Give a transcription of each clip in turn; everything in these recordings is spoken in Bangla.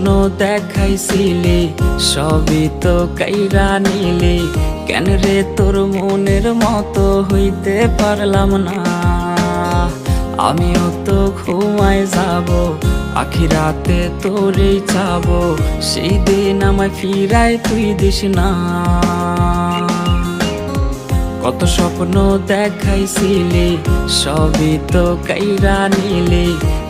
স্বপ্ন দেখাইছিলি সবই তো কাইরা নিলি, কেন রে তোর মনের মতো হইতে পারলাম না। আমিও তো ঘুমাই যাব, আখিরাতে তোরেই চাবো, সেই দিন আমায় ফিরায় তুই দিস না। কত স্বপ্ন দেখাইছিলি সবই তো কাইরা নিলি,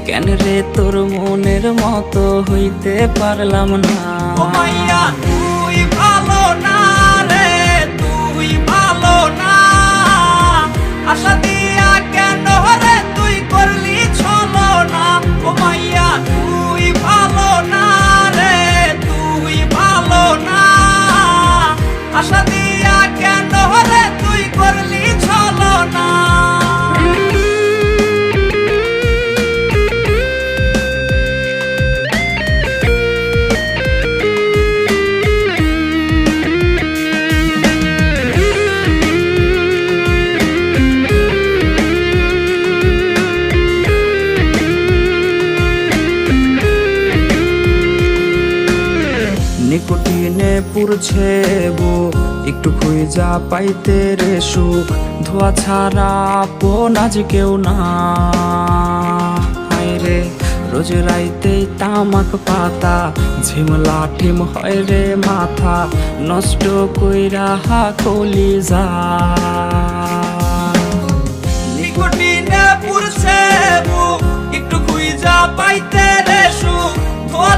কেন রে তোর মনের মতো হইতে পারলাম না। ও মাইয়া তুই ভালো না রে, তুই ভালো না, আশা দিয়া কেন রে তুই করলি ছলো না। ও মাইয়া তুই ভালো না রে, তুই ভালো না, আশা দিয়া কেন রে তুই করলি ছলো না। নিকোটিনে পুরছে বুক, একটু খুঁজা পাইতে রে সুখ, ধোয়া ছাড়া আপন আজ কেউ না। হায় রে রোজ রাইতেই তামাক পাতা, ঝিমলা ঠিম হয় রে মাথা, নষ্ট কইরা কলিজা। নিকোটিনে পুরছে বুক, একটু খুঁজা পাইতে রে সুখ, ধোয়া